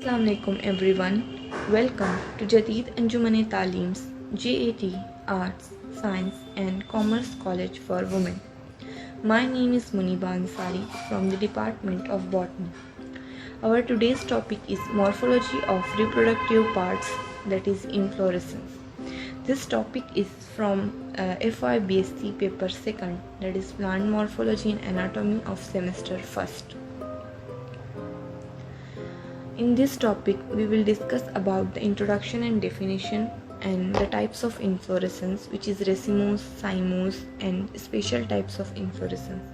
अस्सलाम वालेकुम everyone, welcome to जदीद अंजुमन तालीम्स JAT Arts, Science and Commerce College for Women. My name is Muniba Ansari from the Department of Botany. Our today's topic is morphology of reproductive parts, that is inflorescence. This topic is from FY BSc paper 2nd, that is plant morphology and anatomy of semester 1st. In this topic, we will discuss about the introduction and definition and the types of inflorescence, which is racemose, cymose, and special types of inflorescence.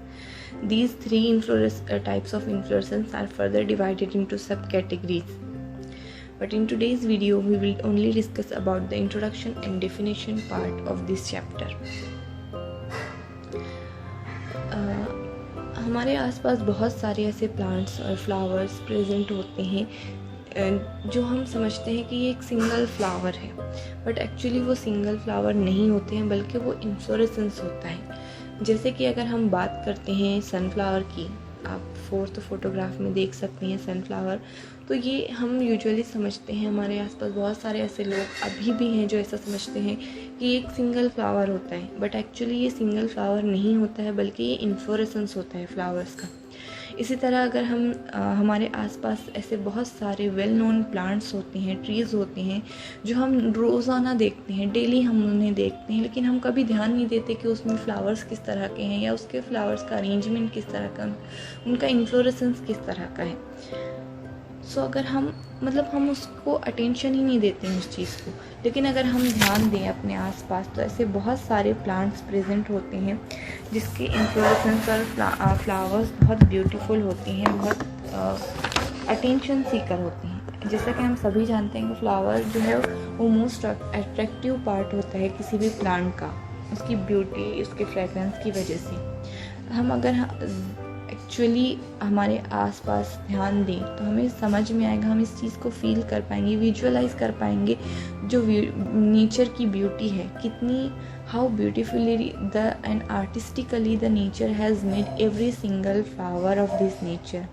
These three types of inflorescence are further divided into subcategories. But in today's video, we will only discuss about the introduction and definition part of this chapter. हमारे आसपास बहुत सारे ऐसे plants और flowers present होते हैं जो हम समझते हैं कि ये एक सिंगल फ्लावर है, बट एक्चुअली वो सिंगल फ्लावर नहीं होते हैं, बल्कि वो इन्फ्लोरेसेंस होता है। जैसे कि अगर हम बात करते हैं सनफ्लावर की, आप 4th फोटोग्राफ में देख सकते हैं सनफ्लावर, तो ये हम यूजुअली समझते हैं, हमारे आसपास बहुत सारे ऐसे लोग अभी भी हैं जो ऐसा समझते हैं कि एक सिंगल फ्लावर होता है, बट एक्चुअली ये सिंगल फ्लावर नहीं होता है, बल्कि ये इन्फ्लोरेसेंस होता है फ्लावर्स का। इसी तरह अगर हम हमारे आसपास ऐसे बहुत सारे वेल नोन प्लांट्स होते हैं, ट्रीज़ होते हैं जो हम रोज़ाना देखते हैं, डेली हम उन्हें देखते हैं, लेकिन हम कभी ध्यान नहीं देते कि उसमें फ्लावर्स किस तरह के हैं या उसके फ्लावर्स का अरेंजमेंट किस तरह का, उनका इन्फ्लोरेसेंस किस तरह का है। अगर हम उसको अटेंशन ही नहीं देते हैं उस चीज़ को, लेकिन अगर हम ध्यान दें अपने आसपास तो ऐसे बहुत सारे प्लांट्स प्रेजेंट होते हैं जिसके इन्फ्लोरेसेंस और फ्लावर्स बहुत ब्यूटीफुल होते हैं, बहुत अटेंशन सीकर होते हैं। जैसा कि हम सभी जानते हैं कि फ्लावर जो है वो मोस्ट अट्रैक्टिव पार्ट होता है किसी भी प्लांट का, उसकी ब्यूटी, उसके फ्रेगरेंस की वजह से। हम अगर एक्चुअली हमारे आसपास ध्यान दें तो हमें समझ में आएगा, हम इस चीज़ को फील कर पाएंगे, विजुअलाइज कर पाएंगे जो नेचर की ब्यूटी है, कितनी how beautifully the end artistically the nature has made every single flower of this nature,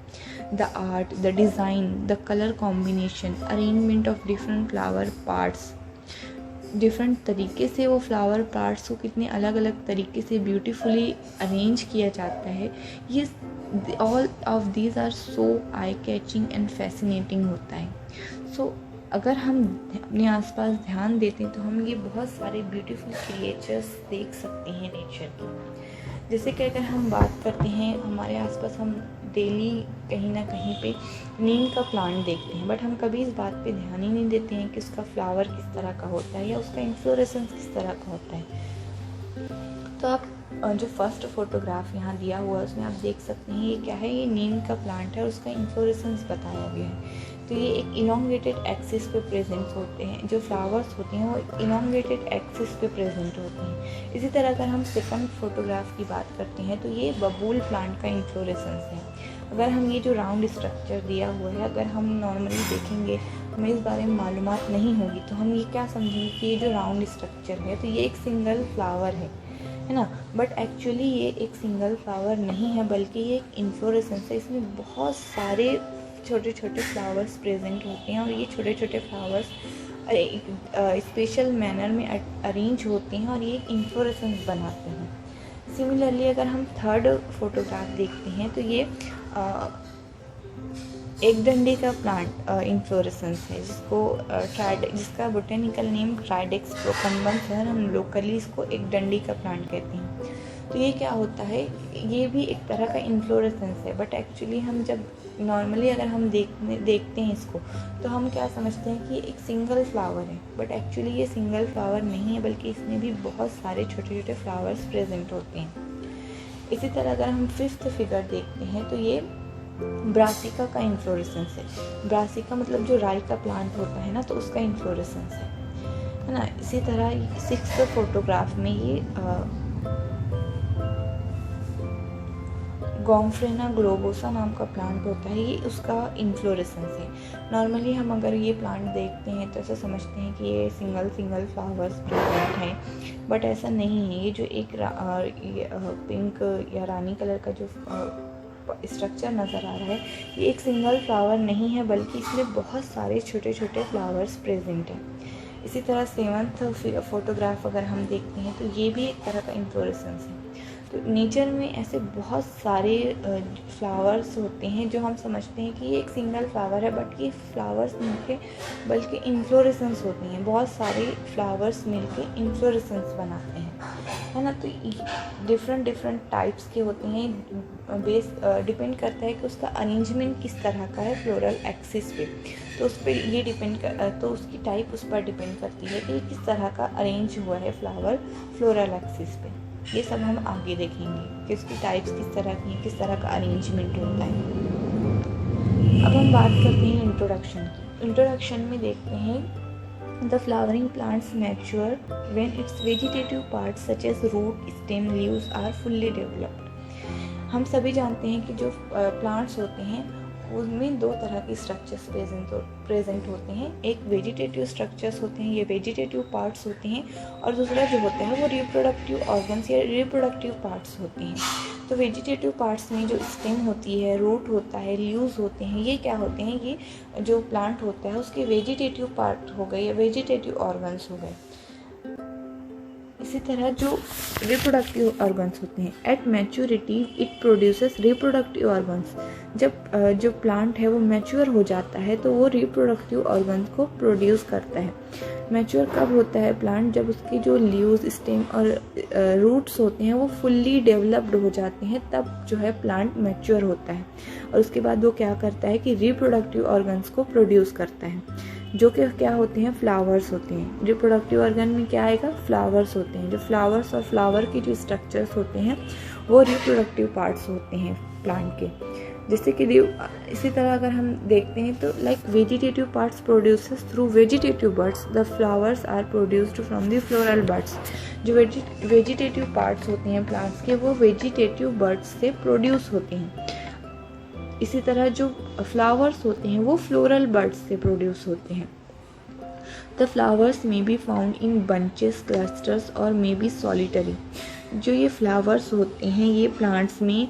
the art, the design, the colour combination, arrangement of different flower parts, different तरीके से वो flower parts को कितने अलग अलग तरीके से ब्यूटीफुली अरेंज किया जाता है। ये all of these are so eye catching and fascinating होता है। अगर हम अपने आसपास ध्यान देते हैं तो हम ये बहुत सारे ब्यूटीफुल क्रिएचर्स देख सकते हैं नेचर की। जैसे कि अगर हम बात करते हैं, हमारे आसपास हम डेली कहीं ना कहीं पे नीम का प्लांट देखते हैं, बट हम कभी इस बात पे ध्यान ही नहीं देते हैं कि उसका फ्लावर किस तरह का होता है या उसका इन्फ्लोरेसेंस किस तरह का होता है। तो आप जो फर्स्ट फोटोग्राफ यहाँ दिया हुआ है उसमें आप देख सकते हैं ये क्या है, ये नीम का प्लांट है और उसका इन्फ्लोरेसेंस बताया गया है। तो ये एक इलोंगेटेड एक्सिस पे प्रेजेंट होते हैं, जो फ्लावर्स होते हैं वो इलोंगेटेड एक्सिस पे प्रेजेंट होते हैं। इसी तरह अगर हम सेकंड फोटोग्राफ की बात करते हैं तो ये बबूल प्लांट का इन्फ्लोरेसेंस है। अगर हम ये जो राउंड स्ट्रक्चर दिया हुआ है, अगर हम नॉर्मली देखेंगे, हमें इस बारे में मालूमात नहीं होगी, तो हम ये क्या समझेंगे कि ये जो राउंड स्ट्रक्चर है तो ये एक सिंगल फ्लावर है ना, बट एक्चुअली ये एक सिंगल फ्लावर नहीं है, बल्कि ये एक इन्फ्लोरेसेंस है। इसमें बहुत सारे छोटे छोटे फ्लावर्स प्रेजेंट होते हैं और ये छोटे छोटे फ्लावर्स स्पेशल मैनर में अरेंज होते हैं और ये एक इन्फ्लोरेसेंस बनाते हैं। सिमिलरली अगर हम थर्ड फोटोग्राफ देखते हैं तो ये एक डंडे का प्लांट इन्फ्लोरेसेंस है, जिसका बोटेनिकल नेम ट्राइडेक्स प्रोकम्बन्स है, हम लोकली इसको एक डंडी का प्लांट कहते हैं। तो ये क्या होता है, ये भी एक तरह का इन्फ्लोरेसेंस है, बट एक्चुअली हम जब नॉर्मली अगर हम देखते हैं इसको तो हम क्या समझते हैं कि ये एक सिंगल फ्लावर है, बट एक्चुअली ये सिंगल फ्लावर नहीं है, बल्कि इसमें भी बहुत सारे छोटे छोटे फ्लावर्स प्रेजेंट होते हैं। इसी तरह अगर हम 5th फिगर देखते हैं तो ये ब्रासिका का इन्फ्लोरेसेंस है। ब्रासिका मतलब जो राई का प्लांट होता है ना, तो उसका इन्फ्लोरेसेंस है ना। इसी तरह 6th फोटोग्राफ में ये गॉम्फ्रेना ग्लोबोसा नाम का प्लांट होता है, ये उसका इन्फ्लोरेसेंस है। नॉर्मली हम अगर ये प्लांट देखते हैं तो ऐसा समझते हैं कि ये सिंगल फ्लावर्स प्रेजेंट हैं, बट ऐसा नहीं है। ये जो एक पिंक या रानी कलर का जो स्ट्रक्चर नज़र आ रहा है ये एक सिंगल फ्लावर नहीं है, बल्कि इसमें बहुत सारे छोटे छोटे फ्लावर्स प्रेजेंट हैं। इसी तरह 7th फोटोग्राफ अगर हम देखते हैं तो ये भी एक तरह का इन्फ्लोरेसेंस है। तो नेचर में ऐसे बहुत सारे फ्लावर्स होते हैं जो हम समझते हैं कि ये एक सिंगल फ्लावर है, बट ये फ्लावर्स मिलके बल्कि इन्फ्लोरेसेंस होती हैं। बहुत सारे फ्लावर्स मिलके इन्फ्लोरेसेंस बनाते हैं, है ना। तो डिफरेंट टाइप्स के होते हैं। बेस डिपेंड करता है कि उसका अरेंजमेंट किस तरह का है फ्लोरल एक्सिस पे, तो उस पर ये तो उसकी टाइप उस पर डिपेंड करती है कि किस तरह का अरेंज हुआ है फ्लावर फ्लोरल एक्सिस पे। ये सब हम आगे देखेंगे कि उसकी टाइप्स किस तरह की हैं, किस तरह का अरेंजमेंट होता है। अब हम बात करते हैं इंट्रोडक्शन की। इंट्रोडक्शन में देखते हैं the flowering plants mature when its vegetative parts such as root, stem, leaves are fully developed. हम सभी जानते हैं कि जो प्लांट्स होते हैं उनमें दो तरह के स्ट्रक्चर्स प्रेजेंट होते हैं। एक वेजिटेटिव स्ट्रक्चर्स होते हैं, ये वेजिटेटिव पार्ट्स होते हैं, और दूसरा जो होता है वो रिप्रोडक्टिव ऑर्गन्स या रिप्रोडक्टिव पार्ट्स होते हैं। तो वेजिटेटिव पार्ट्स में जो स्टेम होती है, रूट होता है, लीव्स होते हैं, ये क्या होते हैं, ये जो प्लांट होता है उसके वेजिटेटिव पार्ट हो गए या वेजिटेटिव ऑर्गन्स हो गए। इसी तरह जो रिप्रोडक्टिव ऑर्गन्स होते हैं, at maturity it produces reproductive organs. जब जो प्लांट है वो मैच्योर हो जाता है तो वो रिप्रोडक्टिव ऑर्गन्स को प्रोड्यूस करता है। मैच्योर कब होता है प्लांट, जब उसके जो लीव्स, स्टेम और रूट्स होते हैं वो फुल्ली डेवलप्ड हो जाते हैं, तब जो है प्लांट मैच्योर होता है। और उसके बाद वो क्या करता है कि रिप्रोडक्टिव ऑर्गन्स को प्रोड्यूस करता है, जो कि क्या होते हैं, फ्लावर्स होते हैं। रिप्रोडक्टिव ऑर्गन में क्या आएगा, फ्लावर्स होते हैं। जो फ्लावर्स और फ्लावर के जो स्ट्रक्चर्स होते हैं वो रिप्रोडक्टिव पार्ट्स होते हैं प्लांट के। जैसे कि इसी तरह अगर हम देखते हैं तो like vegetative parts produces through vegetative buds, the flowers are produced from the floral buds. जो वेजिटेटिव पार्ट्स होते हैं प्लांट्स के वो वेजिटेटिव बड्स से प्रोड्यूस होते हैं। इसी तरह जो फ्लावर्स होते हैं वो फ्लोरल बड्स से प्रोड्यूस होते हैं। The flowers may be found in bunches, clusters और मे बी सॉलिटरी। जो ये फ्लावर्स होते हैं ये प्लांट्स में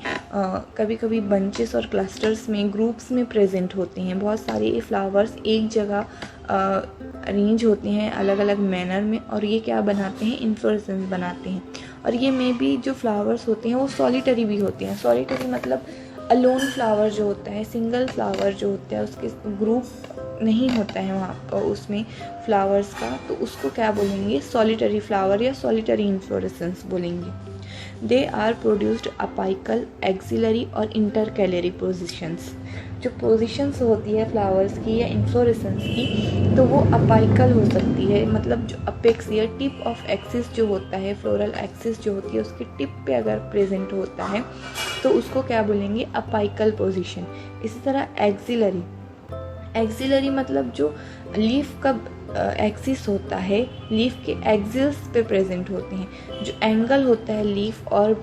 कभी कभी बंचेस और क्लस्टर्स में, ग्रुप्स में प्रेजेंट होते हैं। बहुत सारे ये फ्लावर्स एक जगह अरेंज होते हैं अलग अलग मैनर में, और ये क्या बनाते हैं, इन्फ्लोरेसेंस बनाते हैं। और ये मे बी जो फ्लावर्स होते हैं वो सॉलिटरी भी होते हैं। सॉलिटरी मतलब अलोन फ्लावर जो होता है, सिंगल फ्लावर जो होता है, उसके ग्रुप नहीं होता है वहाँ उसमें फ्लावर्स का, तो उसको क्या बोलेंगे, सॉलिटरी फ्लावर या सॉलिटरी इन्फ्लोरेसेंस बोलेंगे। They are produced apical, axillary और इंटरकैलरी पोजिशंस। जो पोजिशंस होती है फ्लावर्स की या इन्फ्लोरेसेंस की, तो वो अपाइकल हो सकती है, मतलब जो अपेक्स या टिप ऑफ एक्सिस जो होता है, फ्लोरल एक्सिस जो होती है उसकी टिप पे अगर प्रेजेंट होता है तो उसको क्या बोलेंगे, अपाइकल पोजीशन। इसी तरह एक्सिलरी, एक्सिलरी मतलब जो लीफ का एक्सिस होता है, लीफ के एक्सिस पे प्रेजेंट होते हैं। जो एंगल होता है लीफ और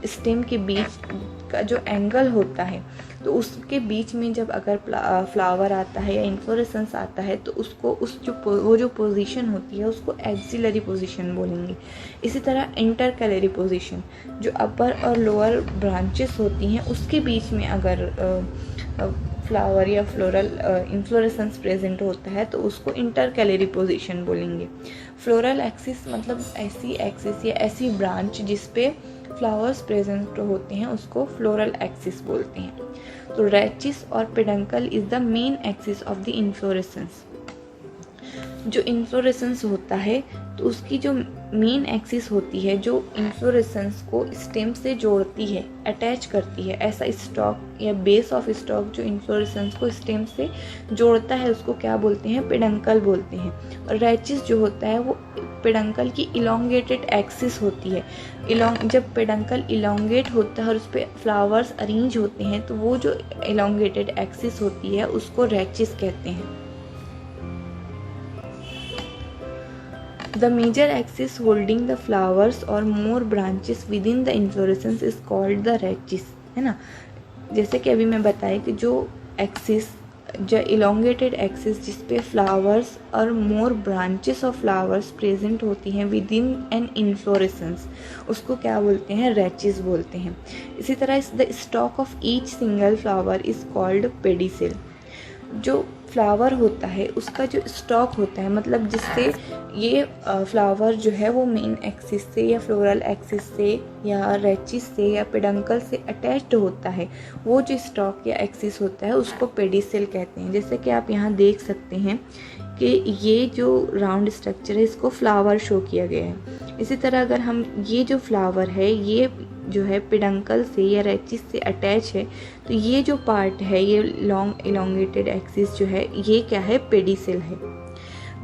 स्टेम के बीच का जो एंगल होता है, तो उसके बीच में जब अगर फ्लावर आता है या इन्फ्लोरेसेंस आता है तो उसको वो जो पोजीशन होती है उसको एक्सिलरी पोजीशन बोलेंगे। इसी तरह इंटरकैलरी पोजीशन, जो अपर और लोअर ब्रांचेस होती हैं उसके बीच में अगर फ्लावर या फ्लोरल इन्फ्लोरेसेंस प्रेजेंट होता है तो उसको इंटरकैलरी पोजीशन बोलेंगे। फ्लोरल एक्सिस मतलब ऐसी एक्सिस या ऐसी ब्रांच जिस पे फ्लावर्स प्रेजेंट होते हैं उसको फ्लोरल एक्सिस बोलते हैं। तो रैचिस और peduncle is the main axis of the inflorescence. जो इन्फ्लोरेसेंस होता है तो उसकी जो मेन एक्सिस होती है जो इन्फ्लोरेसेंस को स्टेम से जोड़ती है, अटैच करती है, ऐसा स्टॉक या बेस ऑफ स्टॉक जो इन्फ्लोरेसेंस को स्टेम से जोड़ता है उसको क्या बोलते हैं, पेडंकल बोलते हैं। और रैचिस जो होता है वो पेडंकल की इलोंगेटेड एक्सिस होती है। जब पेडंकल इलोंगेट होता है और उस पर फ्लावर्स अरेंज होते हैं तो वो जो इलोंगेटेड एक्सिस होती है उसको रैचिस कहते हैं। The major axis holding the flowers or more branches within the inflorescence is called the rachis, है ना। जैसे कि अभी मैं बताया कि जो एक्सिस जो इलोंगेटेड एक्सिस जिस पे फ्लावर्स और मोर ब्रांचेस ऑफ फ्लावर्स प्रेजेंट होती हैं विद इन एन इन्फ्लोरेसेंस, उसको क्या बोलते हैं, रेचिस बोलते हैं। इसी तरह the stock of each single flower is called pedicel. जो फ्लावर होता है उसका जो स्टॉक होता है, मतलब जिससे ये फ्लावर जो है वो मेन एक्सिस से या फ्लोरल एक्सिस से या रेचिस से या पेडंकल से अटैच्ड होता है, वो जो स्टॉक या एक्सिस होता है उसको पेडिसिल कहते हैं। जैसे कि आप यहाँ देख सकते हैं कि ये जो राउंड स्ट्रक्चर है इसको फ्लावर शो किया गया है। इसी तरह अगर हम ये जो फ्लावर है ये जो है पेडंकल से या रेचिस से अटैच है, तो ये जो पार्ट है ये लॉन्ग इलोंगेटेड एक्सिस जो है ये क्या है, पेडिसिल है।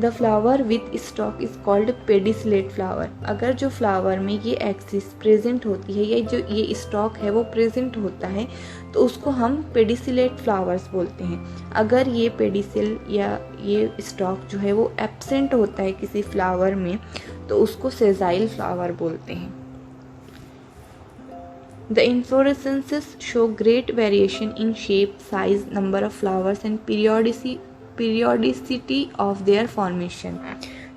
The flower with stock is called pedicellate flower. अगर जो फ्लावर में ये एक्सिस प्रेजेंट होती है, ये जो ये स्टॉक है वो प्रेजेंट होता है, तो उसको हम पेडिसिलेट फ्लावर्स बोलते हैं। अगर ये पेडिसिल या ये स्टॉक जो है वो एब्सेंट होता है किसी फ्लावर में, तो उसको सेजाइल फ्लावर बोलते हैं। The inflorescences show great variation in shape, size, number of flowers and periodicity of their formation.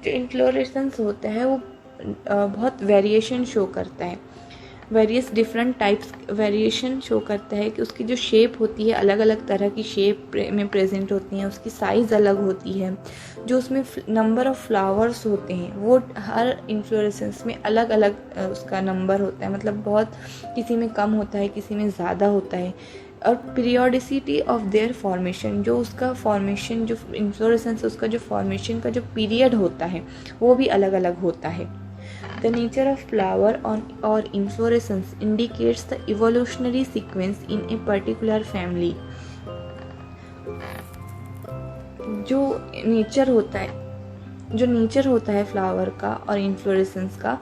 जो इन्फ्लोरेसेंस होता है वो बहुत वेरिएशन शो करता है, various different types variation show करता है कि उसकी जो शेप होती है अलग अलग तरह की शेप में प्रेजेंट होती हैं, उसकी साइज़ अलग होती है, जो उसमें नंबर ऑफ़ फ्लावर्स होते हैं वो हर इन्फ्लोरेसेंस में अलग अलग उसका नंबर होता है, मतलब बहुत किसी में कम होता है किसी में ज़्यादा होता है। और पीरियोडिसिटी ऑफ देयर फॉर्मेशन, जो उसका फॉर्मेशन जो इन्फ्लोरेसेंस उसका जो फॉर्मेशन का जो पीरियड होता है वो भी अलग अलग होता है। The nature of flower or inflorescence indicates the evolutionary sequence in a particular family. जो नेचर होता है फ्लावर का और इन्फ्लोरेसेंस का,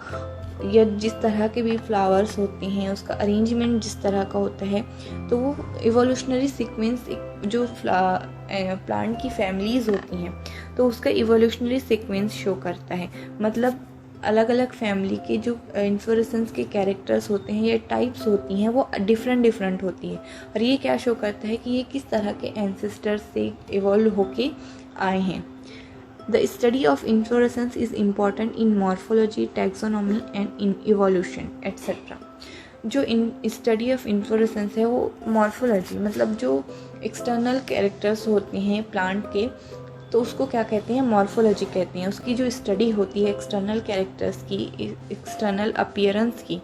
या जिस तरह के भी फ्लावर्स होते हैं उसका अरेंजमेंट जिस तरह का होता है, तो वो इवोल्यूशनरी सीक्वेंस जो प्लांट की फैमिलीज़ होती हैं तो उसका इवोल्यूशनरी सीक्वेंस शो करता है। मतलब अलग अलग फैमिली के जो इन्फ्लोरेसेंस के कैरेक्टर्स होते हैं या टाइप्स होती हैं वो डिफरेंट होती है, और ये क्या शो करता है कि ये किस तरह के एंसेस्टर्स से इवॉल्व होके आए हैं। The study of inflorescence is important in morphology, taxonomy and in evolution etcetera. जो स्टडी ऑफ इन्फ्लोरेसेंस है वो मॉर्फोलॉजी, मतलब जो एक्सटर्नल कैरेक्टर्स होते हैं प्लांट के, तो उसको क्या कहते हैं, मॉर्फोलॉजी कहते हैं। उसकी जो स्टडी होती है एक्सटर्नल कैरेक्टर्स की, एक्सटर्नल अपीयरेंस की,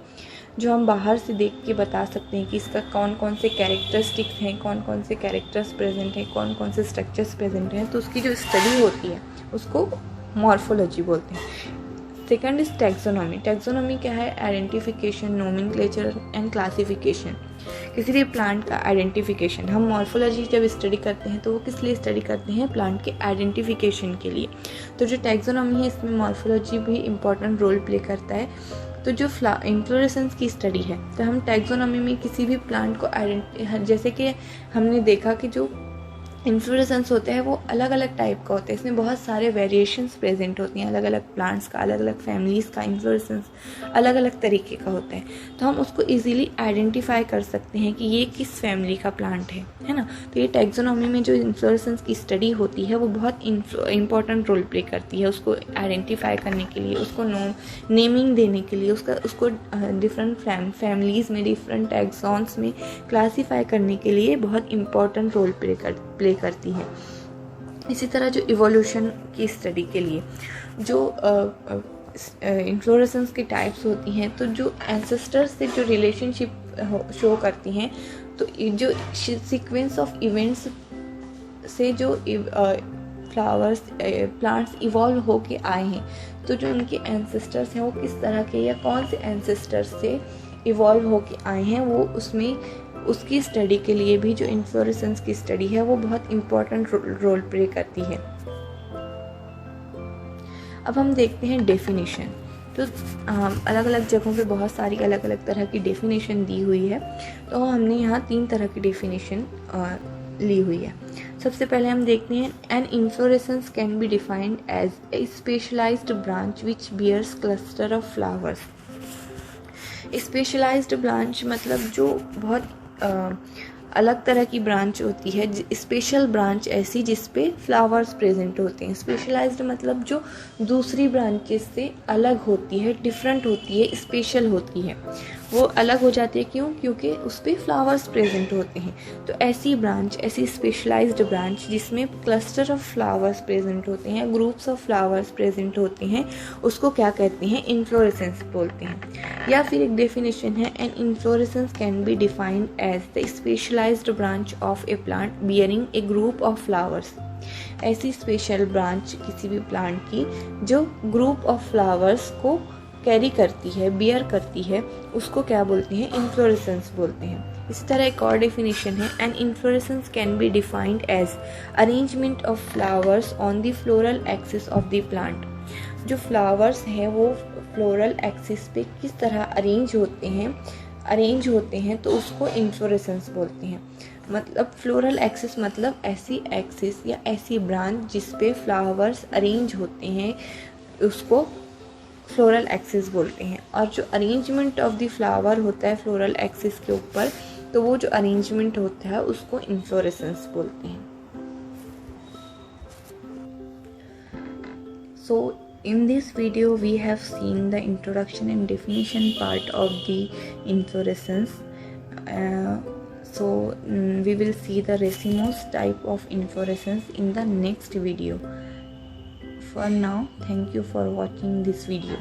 जो हम बाहर से देख के बता सकते हैं कि इसका कौन कौन से कैरेक्टरिस्टिक्स हैं, कौन कौन से कैरेक्टर्स प्रेजेंट हैं, कौन कौन से स्ट्रक्चर्स प्रेजेंट हैं, तो उसकी जो स्टडी होती है उसको मॉर्फोलॉजी बोलते हैं। Second is taxonomy. टैक्सोनॉमी क्या है, आइडेंटिफिकेशन, नोमेनक्लेचर एंड क्लासिफिकेशन, किसी भी प्लांट का आइडेंटिफिकेशन। हम मॉर्फोलॉजी जब स्टडी करते हैं तो वो किस लिए स्टडी करते हैं, प्लांट के आइडेंटिफिकेशन के लिए। तो जो टैक्सोनॉमी है इसमें मॉर्फोलॉजी भी इम्पॉर्टेंट रोल प्ले करता है। तो जो इन्फ्लोरेसेंस की स्टडी है, तो हम टैक्सोनॉमी में किसी भी प्लांट को जैसे कि हमने देखा कि जो इन्फ्लोरेसेंस होता है वो अलग अलग टाइप का होता है, इसमें बहुत सारे वेरिएशंस प्रेजेंट होती हैं, अलग अलग प्लांट्स का, अलग अलग फैमिलीज़ का इन्फ्लोरेसेंस अलग अलग तरीके का होता है। तो हम उसको इजीली आइडेंटिफाई कर सकते हैं कि ये किस फैमिली का प्लांट है ना। तो ये टैक्सोनॉमी में जो इन्फ्लोरेसेंस की स्टडी होती है वो बहुत इंपॉर्टेंट रोल प्ले करती है, उसको आइडेंटिफाई करने के लिए, उसको नेमिंग देने के लिए, उसको डिफरेंट फैमिलीज़ में, डिफरेंट टैक्सॉन्स में क्लासीफाई करने के लिए बहुत इंपॉर्टेंट रोल प्ले करती है। इसी तरह जो इवोल्यूशन की स्टडी के लिए जो इन्फ्लोरेसेंस की टाइप्स होती हैं, तो जो एंसेस्टर्स से जो रिलेशनशिप शो करती हैं, तो जो सीक्वेंस ऑफ इवेंट्स से जो फ्लावर्स प्लांट्स इवॉल्व होके आए हैं, तो जो उनके एंसेस्टर्स हैं वो किस तरह के या कौन से एंसेस्टर्स से इवॉल्व होके आए हैं, वो उसकी स्टडी के लिए भी जो इन्फ्लोरेसेंस की स्टडी है वो बहुत इम्पोर्टेंट रोल प्ले करती है। अब हम देखते हैं डेफिनेशन। तो अलग अलग जगहों पे बहुत सारी अलग अलग तरह की डेफिनेशन दी हुई है, तो हमने यहाँ 3 तरह की डेफिनेशन ली हुई है। सबसे पहले हम देखते हैं, an inflorescence can be defined as a specialized branch which bears cluster of flowers. Specialized branch मतलब जो बहुत अलग तरह की ब्रांच होती है, स्पेशल ब्रांच ऐसी जिस पे फ्लावर्स प्रेजेंट होते हैं। स्पेशलाइज्ड मतलब जो दूसरी ब्रांचेस से अलग होती है, डिफरेंट होती है, स्पेशल होती है, वो अलग हो जाती है। क्यों? क्योंकि उस पर फ्लावर्स प्रेजेंट होते हैं। तो ऐसी ब्रांच, ऐसी स्पेशलाइज्ड ब्रांच जिसमें क्लस्टर ऑफ फ्लावर्स प्रेजेंट होते हैं, ग्रुप्स ऑफ फ्लावर्स प्रेजेंट होते हैं, उसको क्या कहते हैं? इन्फ्लोरेसेंस बोलते हैं। या फिर एक डेफिनेशन है, an inflorescence can be defined as the specialized branch of a plant bearing a group of flowers. ऐसी स्पेशल ब्रांच किसी भी प्लांट की जो ग्रुप ऑफ फ्लावर्स को कैरी करती है, बियर करती है, उसको क्या बोलते हैं? इन्फ्लोरेसेंस बोलते हैं। इसी तरह एक और डेफिनेशन है, an inflorescence can be defined as arrangement of flowers on the floral axis of the plant. जो फ्लावर्स हैं वो फ्लोरल एक्सिस पे किस तरह अरेंज होते हैं तो उसको इन्फ्लोरेसेंस बोलते हैं। मतलब फ्लोरल एक्सिस मतलब ऐसी एक्सिस या ऐसी ब्रांच जिस पे फ्लावर्स अरेंज होते हैं, उसको फ्लोरल एक्सिस बोलते हैं। और जो अरेंजमेंट ऑफ द फ्लावर होता है फ्लोरल एक्सिस के ऊपर, तो वो जो अरेंजमेंट होता है उसको इन्फ्लोरेसेंस बोलते हैं। So in this video we have seen the introduction and definition part of the inflorescence. We will see the racemose type of inflorescence in the next video. For now, thank you for watching this video.